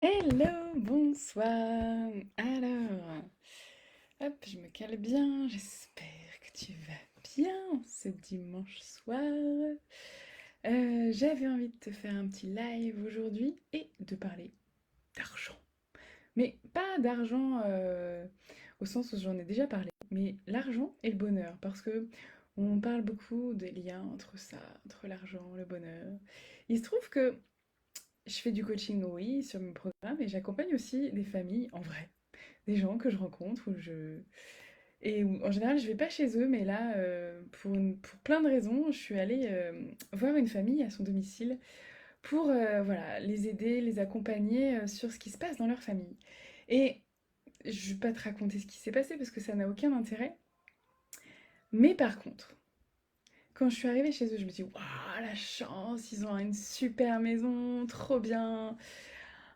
Hello, bonsoir. Alors, hop, je me cale bien. J'espère que tu vas bien ce dimanche soir. J'avais envie de te faire un petit live aujourd'hui et de parler d'argent. Mais pas d'argent au sens où j'en ai déjà parlé, mais l'argent et le bonheur. Parce que on parle beaucoup des liens entre ça, entre l'argent, le bonheur. Il se trouve que je fais du coaching, oui, sur mon programme et j'accompagne aussi des familles en vrai, des gens que je rencontre et où, en général je vais pas chez eux, mais là pour plein de raisons, je suis allée voir une famille à son domicile pour voilà, les aider, les accompagner sur ce qui se passe dans leur famille. Et je vais pas te raconter ce qui s'est passé parce que ça n'a aucun intérêt, mais par contre, quand je suis arrivée chez eux, je me dis waouh, la chance, ils ont une super maison, trop bien.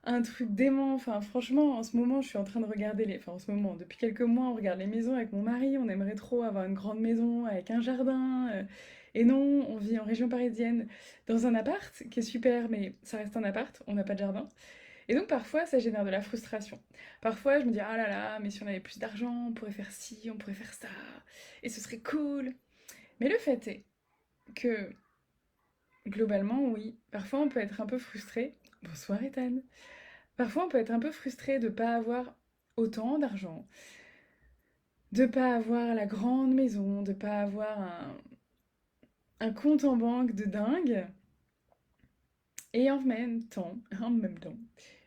Un truc dément, enfin franchement, en ce moment, je suis en train de regarder les... Enfin en ce moment, depuis quelques mois, on regarde les maisons avec mon mari, on aimerait trop avoir une grande maison avec un jardin. Et non, on vit en région parisienne dans un appart qui est super, mais ça reste un appart, on n'a pas de jardin. Et donc parfois, ça génère de la frustration. Parfois, je me dis, ah là là, mais si on avait plus d'argent, on pourrait faire ci, on pourrait faire ça, et ce serait cool. Mais le fait est que, globalement, oui, parfois on peut être un peu frustré. Bonsoir Ethan. Parfois, on peut être un peu frustré de ne pas avoir autant d'argent, de ne pas avoir la grande maison, de ne pas avoir un compte en banque de dingue. Et en même temps,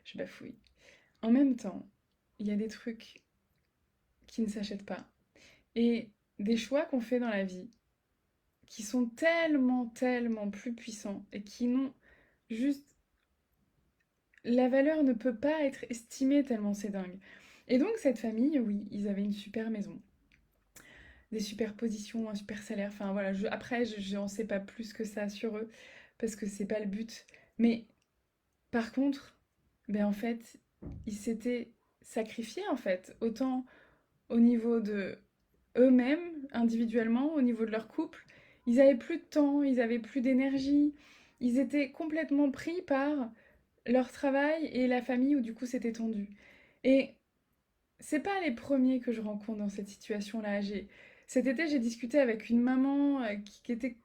je bafouille. En même temps, il y a des trucs qui ne s'achètent pas. Et des choix qu'on fait dans la vie qui sont tellement, tellement plus puissants et qui n'ont juste... La valeur ne peut pas être estimée tellement c'est dingue. Et donc cette famille, oui, ils avaient une super maison, des superpositions, un super salaire. Enfin voilà, après, je n'en sais pas plus que ça sur eux, parce que c'est pas le but. Mais par contre, ben en fait, ils s'étaient sacrifiés en fait, autant au niveau de eux-mêmes, individuellement, au niveau de leur couple. Ils avaient plus de temps, ils avaient plus d'énergie, ils étaient complètement pris par leur travail et la famille où du coup c'était tendu. Et c'est pas les premiers que je rencontre dans cette situation-là. Cet été, j'ai discuté avec une maman qui était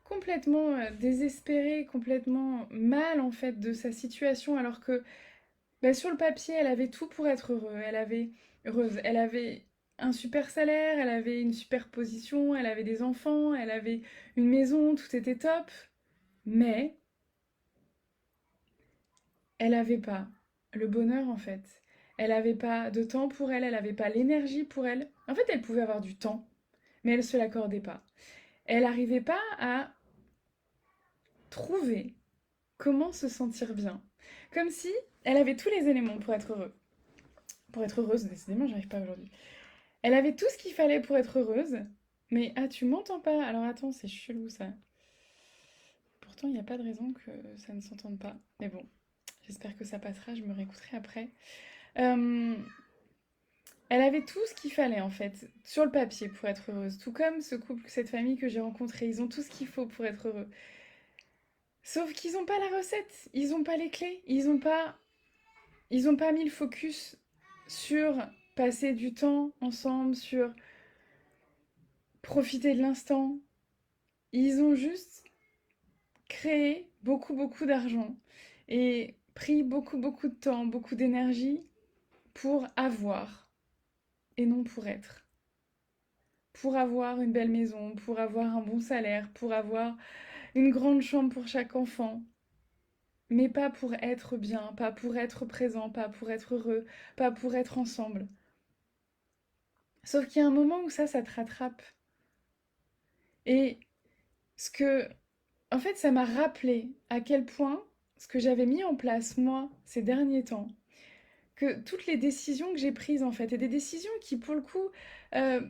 complètement désespérée, complètement mal en fait de sa situation, alors que bah, sur le papier, elle avait tout pour être heureuse. Elle avait un super salaire, elle avait une super position, elle avait des enfants, elle avait une maison, tout était top. Mais elle avait pas le bonheur en fait. Elle avait pas de temps pour elle, elle avait pas l'énergie pour elle. En fait, elle pouvait avoir du temps, mais elle se l'accordait pas. Elle n'arrivait pas à trouver comment se sentir bien. Comme si elle avait tous les éléments pour être heureux. Pour être heureuse, décidément, j'arrive pas aujourd'hui. Elle avait tout ce qu'il fallait pour être heureuse, mais ah, tu m'entends pas? Alors attends, c'est chelou ça. Pourtant, il n'y a pas de raison que ça ne s'entende pas. Mais bon, j'espère que ça passera, je me réécouterai après. Euh, Elle avait tout ce qu'il fallait en fait, sur le papier pour être heureuse. Tout comme ce couple, cette famille que j'ai rencontrée, ils ont tout ce qu'il faut pour être heureux. Sauf qu'ils n'ont pas la recette, ils n'ont pas les clés, ils ont pas mis le focus sur passer du temps ensemble, sur profiter de l'instant. Ils ont juste créé beaucoup, beaucoup d'argent et pris beaucoup, beaucoup de temps, beaucoup d'énergie pour avoir et non pour être. Pour avoir une belle maison, pour avoir un bon salaire, pour avoir une grande chambre pour chaque enfant. Mais pas pour être bien, pas pour être présent, pas pour être heureux, pas pour être ensemble. Sauf qu'il y a un moment où ça te rattrape. Et ce que... En fait, ça m'a rappelé à quel point ce que j'avais mis en place, moi, ces derniers temps, que toutes les décisions que j'ai prises, en fait, et des décisions qui, pour le coup, euh,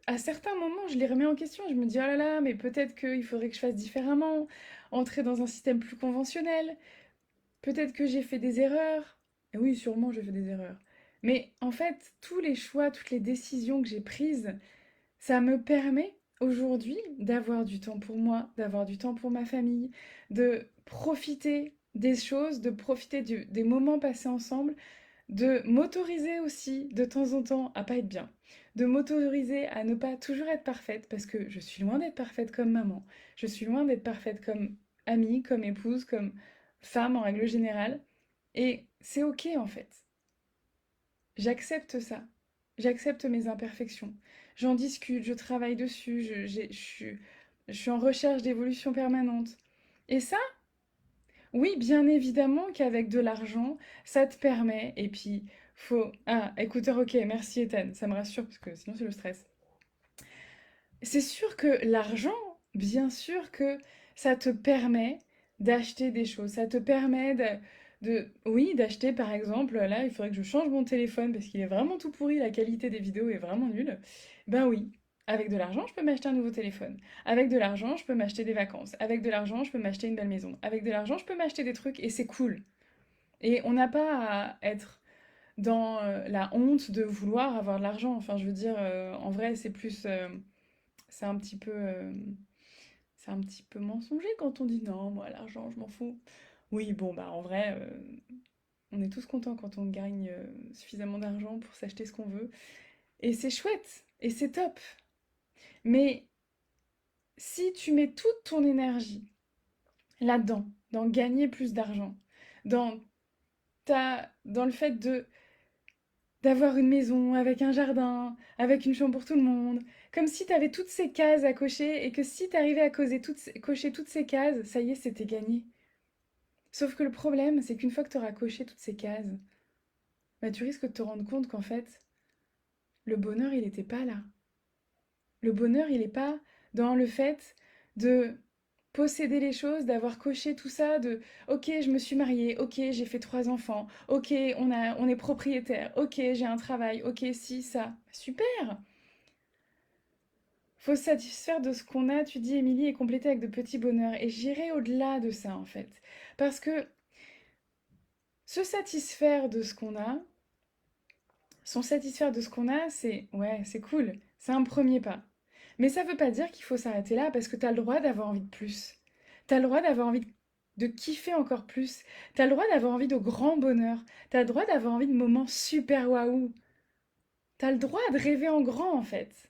à certains moments, je les remets en question. Je me dis, oh là là, mais peut-être qu'il faudrait que je fasse différemment, entrer dans un système plus conventionnel. Peut-être que j'ai fait des erreurs. Et oui, sûrement, j'ai fait des erreurs. Mais en fait, tous les choix, toutes les décisions que j'ai prises, ça me permet aujourd'hui d'avoir du temps pour moi, d'avoir du temps pour ma famille, de profiter. des choses, de profiter des moments passés ensemble, de m'autoriser aussi de temps en temps à pas être bien, de m'autoriser à ne pas toujours être parfaite, parce que je suis loin d'être parfaite comme maman, je suis loin d'être parfaite comme amie, comme épouse, comme femme en règle générale, et c'est ok en fait. J'accepte ça, j'accepte mes imperfections, j'en discute, je travaille dessus, je suis en recherche d'évolution permanente. Et ça, oui, bien évidemment qu'avec de l'argent, ça te permet, et puis faut... Ah, écouteur, ok, merci Ethan, ça me rassure, parce que sinon c'est le stress. C'est sûr que l'argent, bien sûr que ça te permet d'acheter des choses, ça te permet oui, d'acheter par exemple, là, il faudrait que je change mon téléphone parce qu'il est vraiment tout pourri, la qualité des vidéos est vraiment nulle. Ben oui, avec de l'argent, je peux m'acheter un nouveau téléphone. Avec de l'argent, je peux m'acheter des vacances. Avec de l'argent, je peux m'acheter une belle maison. Avec de l'argent, je peux m'acheter des trucs et c'est cool. Et on n'a pas à être dans la honte de vouloir avoir de l'argent. Enfin, je veux dire, en vrai, c'est plus... c'est un petit peu... c'est un petit peu mensonger quand on dit non, moi, l'argent, je m'en fous. Oui, bon, bah en vrai, on est tous contents quand on gagne suffisamment d'argent pour s'acheter ce qu'on veut. Et c'est chouette, et c'est top. Mais si tu mets toute ton énergie là-dedans, dans gagner plus d'argent, dans, dans le fait de d'avoir une maison avec un jardin, avec une chambre pour tout le monde, comme si tu avais toutes ces cases à cocher et que si tu arrivais à cocher toutes ces cases, ça y est, c'était gagné. Sauf que le problème, c'est qu'une fois que tu auras coché toutes ces cases, bah, tu risques de te rendre compte qu'en fait, le bonheur, il n'était pas là. Le bonheur, il n'est pas dans le fait de posséder les choses, d'avoir coché tout ça, de ok, je me suis mariée, ok, j'ai fait 3 enfants, ok, on est propriétaire, ok, j'ai un travail, ok, si, ça. Super! Faut se satisfaire de ce qu'on a, tu dis, Émilie, et compléter avec de petits bonheurs. Et j'irai au-delà de ça, en fait. Parce que se satisfaire de ce qu'on a, s'en satisfaire de ce qu'on a, c'est ouais, c'est cool, c'est un premier pas. Mais ça veut pas dire qu'il faut s'arrêter là parce que t'as le droit d'avoir envie de plus. T'as le droit d'avoir envie de kiffer encore plus. T'as le droit d'avoir envie de grand bonheur. T'as le droit d'avoir envie de moments super waouh. T'as le droit de rêver en grand en fait.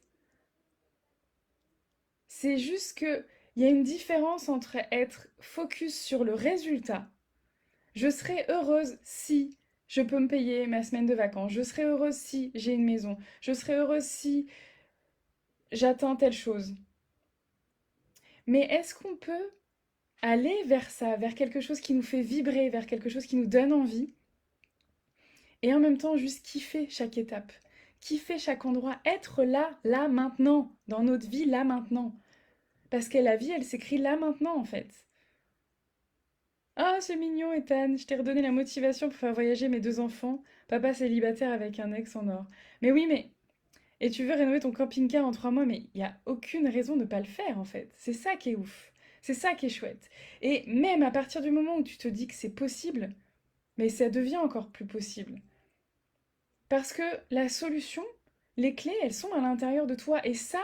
C'est juste que il y a une différence entre être focus sur le résultat. Je serai heureuse si je peux me payer ma semaine de vacances. Je serai heureuse si j'ai une maison. Je serai heureuse si j'atteins telle chose. Mais est-ce qu'on peut aller vers ça, vers quelque chose qui nous fait vibrer, vers quelque chose qui nous donne envie, et en même temps juste kiffer chaque étape, kiffer chaque endroit, être là, là maintenant, dans notre vie, là maintenant. Parce que la vie, elle s'écrit là maintenant en fait. Ah, c'est mignon, Ethan, je t'ai redonné la motivation pour faire voyager mes 2 enfants. Papa célibataire avec un ex en or. Mais oui, mais... Et tu veux rénover ton camping-car en 3 mois, mais il n'y a aucune raison de ne pas le faire en fait. C'est ça qui est ouf. C'est ça qui est chouette. Et même à partir du moment où tu te dis que c'est possible, mais ça devient encore plus possible. Parce que la solution, les clés, elles sont à l'intérieur de toi. Et ça,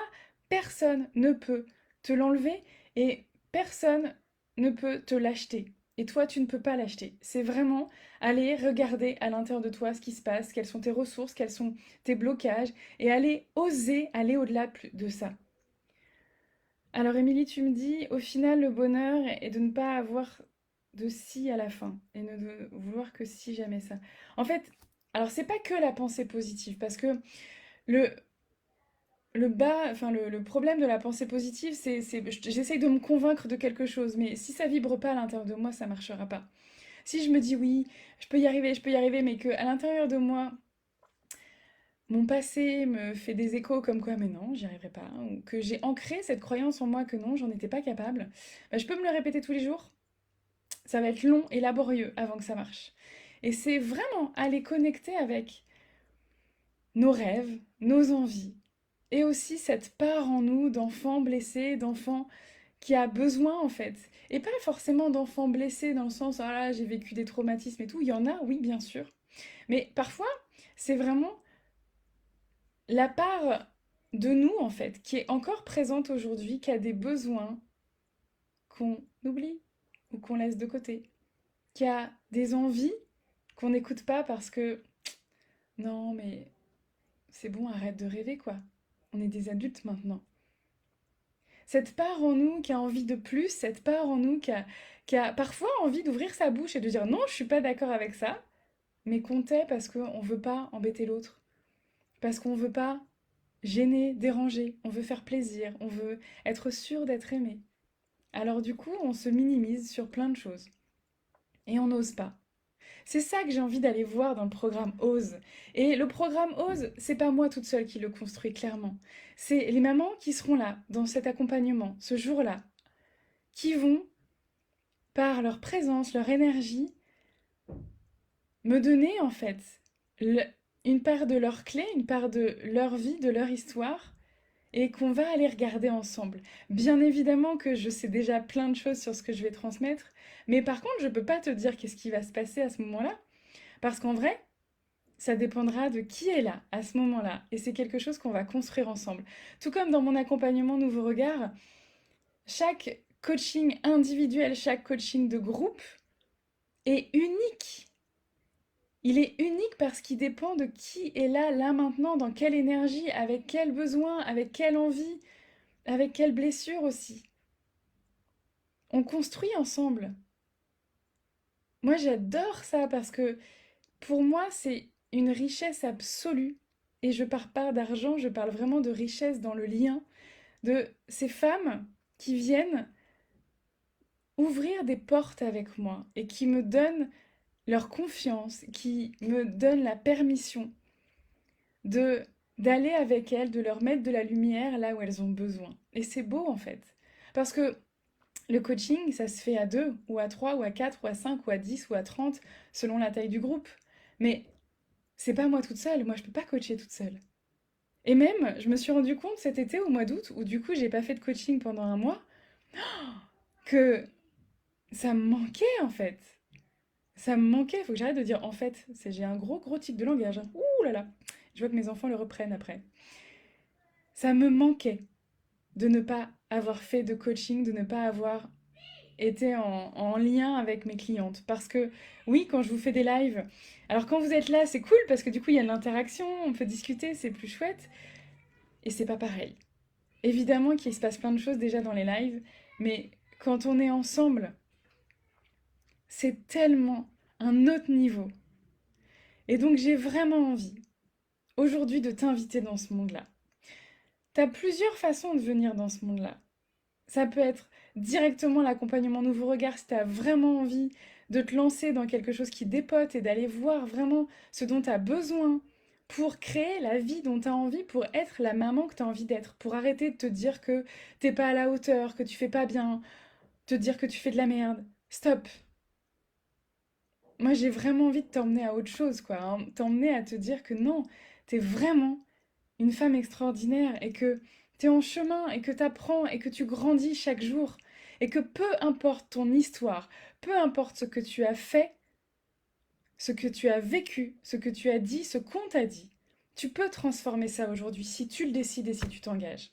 personne ne peut te l'enlever et personne ne peut te l'acheter. Et toi, tu ne peux pas l'acheter. C'est vraiment aller regarder à l'intérieur de toi ce qui se passe, quelles sont tes ressources, quels sont tes blocages, et aller oser aller au-delà de ça. Alors, Émilie, tu me dis, au final, le bonheur est de ne pas avoir de si à la fin et ne de vouloir que si jamais ça. En fait, alors c'est pas que la pensée positive, parce que le, le problème de la pensée positive, j'essaye de me convaincre de quelque chose, mais si ça vibre pas à l'intérieur de moi, ça marchera pas. Si je me dis oui, je peux y arriver, mais que à l'intérieur de moi, mon passé me fait des échos comme quoi, mais non, j'y arriverai pas, hein, ou que j'ai ancré cette croyance en moi que non, j'en étais pas capable, bah, je peux me le répéter tous les jours. Ça va être long et laborieux avant que ça marche. Et c'est vraiment aller connecter avec nos rêves, nos envies, et aussi cette part en nous d'enfant blessé, d'enfant qui a besoin en fait. Et pas forcément d'enfant blessé dans le sens, ah là, j'ai vécu des traumatismes et tout, il y en a, oui, bien sûr. Mais parfois, c'est vraiment la part de nous en fait qui est encore présente aujourd'hui, qui a des besoins qu'on oublie ou qu'on laisse de côté, qui a des envies qu'on n'écoute pas parce que non, mais c'est bon, arrête de rêver, quoi. On est des adultes maintenant. Cette part en nous qui a envie de plus, cette part en nous qui a parfois envie d'ouvrir sa bouche et de dire non, je suis pas d'accord avec ça, mais qu'on tait parce qu'on veut pas embêter l'autre, parce qu'on veut pas gêner, déranger, on veut faire plaisir, on veut être sûr d'être aimé. Alors du coup, on se minimise sur plein de choses et on n'ose pas. C'est ça que j'ai envie d'aller voir dans le programme Ose. Et le programme Ose, c'est pas moi toute seule qui le construit clairement. C'est les mamans qui seront là, dans cet accompagnement, ce jour-là, qui vont, par leur présence, leur énergie, me donner en fait le- une part de leur clé, une part de leur vie, de leur histoire, et qu'on va aller regarder ensemble. Bien évidemment que je sais déjà plein de choses sur ce que je vais transmettre, mais par contre, je peux pas te dire qu'est-ce qui va se passer à ce moment-là, parce qu'en vrai, ça dépendra de qui est là à ce moment-là, et c'est quelque chose qu'on va construire ensemble. Tout comme dans mon accompagnement Nouveau Regard, chaque coaching individuel, chaque coaching de groupe est unique. Il est unique parce qu'il dépend de qui est là, là maintenant, dans quelle énergie, avec quel besoin, avec quelle envie, avec quelle blessure aussi. On construit ensemble. Moi, j'adore ça parce que pour moi, c'est une richesse absolue. Et je parle pas d'argent, je parle vraiment de richesse dans le lien de ces femmes qui viennent ouvrir des portes avec moi et qui me donnent leur confiance, qui me donnent la permission de d'aller avec elles, de leur mettre de la lumière là où elles ont besoin. Et c'est beau en fait. Parce que le coaching, ça se fait à 2, ou à 3, ou à 4, ou à 5, ou à 10, ou à 30, selon la taille du groupe. Mais c'est pas moi toute seule, moi je peux pas coacher toute seule. Et même, je me suis rendu compte cet été, au mois d'août, où du coup j'ai pas fait de coaching pendant un mois, que ça me manquait en fait. Ça me manquait, faut que j'arrête de dire en fait. J'ai un gros tic de langage, hein. Ouh là là. Je vois que mes enfants le reprennent après. Ça me manquait de ne pas avoir fait de coaching, de ne pas avoir été en lien avec mes clientes. Parce que oui, quand je vous fais des lives, alors quand vous êtes là, c'est cool parce que du coup, il y a de l'interaction, on peut discuter, c'est plus chouette. Et c'est pas pareil. Évidemment qu'il se passe plein de choses déjà dans les lives, mais quand on est ensemble, c'est tellement un autre niveau. Et donc j'ai vraiment envie aujourd'hui de t'inviter dans ce monde-là. T'as plusieurs façons de venir dans ce monde-là. Ça peut être directement l'accompagnement Nouveau Regard si tu as vraiment envie de te lancer dans quelque chose qui dépote et d'aller voir vraiment ce dont tu as besoin pour créer la vie dont tu as envie, pour être la maman que tu as envie d'être, pour arrêter de te dire que t'es pas à la hauteur, que tu fais pas bien, te dire que tu fais de la merde. Stop. Moi, j'ai vraiment envie de t'emmener à autre chose, quoi, hein. T'emmener à te dire que non, t'es vraiment une femme extraordinaire et que tu es en chemin et que tu apprends et que tu grandis chaque jour et que peu importe ton histoire, peu importe ce que tu as fait, ce que tu as vécu, ce que tu as dit, ce qu'on t'a dit, tu peux transformer ça aujourd'hui si tu le décides et si tu t'engages.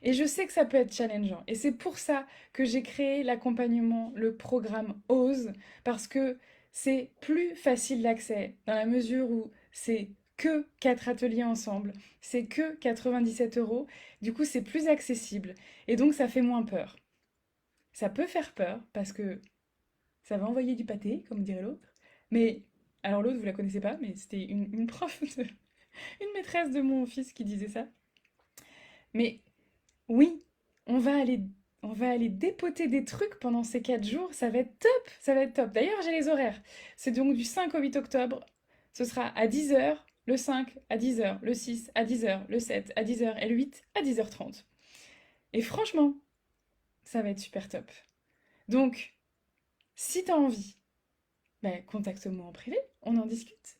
Et je sais que ça peut être challengeant. Et c'est pour ça que j'ai créé l'accompagnement, le programme OSE, parce que c'est plus facile d'accès, dans la mesure où c'est que 4 ateliers ensemble, c'est que 97 euros, du coup c'est plus accessible, et donc ça fait moins peur. Ça peut faire peur, parce que ça va envoyer du pâté, comme dirait l'autre, mais, alors l'autre vous la connaissez pas, mais c'était une prof, une maîtresse de mon fils qui disait ça, mais oui, on va aller, on va aller dépoter des trucs pendant ces 4 jours. Ça va être top, ça va être top. D'ailleurs, j'ai les horaires. C'est donc du 5 au 8 octobre. Ce sera à 10 heures, le 5 à 10 heures, le 6 à 10 heures, le 7 à 10 heures et le 8 à 10h30. Et franchement, ça va être super top. Donc, si t'as envie, bah, contacte-moi en privé, on en discute.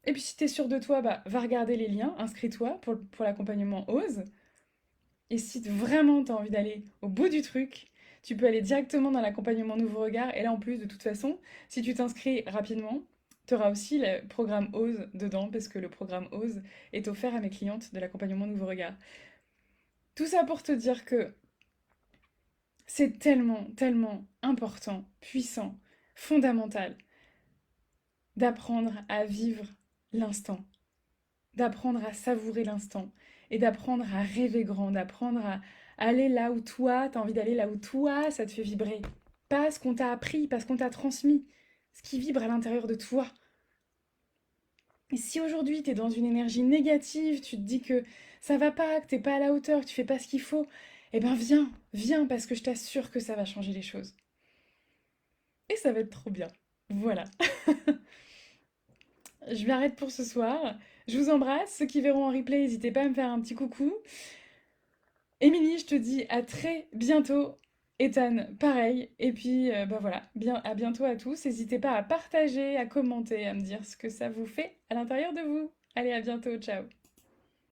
Et puis si t'es sûr de toi, bah, va regarder les liens, inscris-toi pour l'accompagnement OSE. Et si vraiment tu as envie d'aller au bout du truc, tu peux aller directement dans l'accompagnement Nouveau Regard. Et là, en plus, de toute façon, si tu t'inscris rapidement, tu auras aussi le programme OSE dedans, parce que le programme OSE est offert à mes clientes de l'accompagnement Nouveau Regard. Tout ça pour te dire que C'est tellement, tellement important, puissant, fondamental d'apprendre à vivre l'instant, d'apprendre à savourer l'instant et d'apprendre à rêver grand, d'apprendre à aller là où toi, tu as envie d'aller, là où toi, ça te fait vibrer. Pas ce qu'on t'a appris, pas ce qu'on t'a transmis, ce qui vibre à l'intérieur de toi. Et si aujourd'hui tu es dans une énergie négative, tu te dis que ça va pas, que t'es pas à la hauteur, que tu fais pas ce qu'il faut, eh ben viens, viens parce que je t'assure que ça va changer les choses. Et ça va être trop bien. Voilà. Je m'arrête pour ce soir. Je vous embrasse. Ceux qui verront en replay, n'hésitez pas à me faire un petit coucou. Émilie, je te dis à très bientôt. Ethan, pareil. Et puis, bah voilà, bien, à bientôt à tous. N'hésitez pas à partager, à commenter, à me dire ce que ça vous fait à l'intérieur de vous. Allez, à bientôt. Ciao.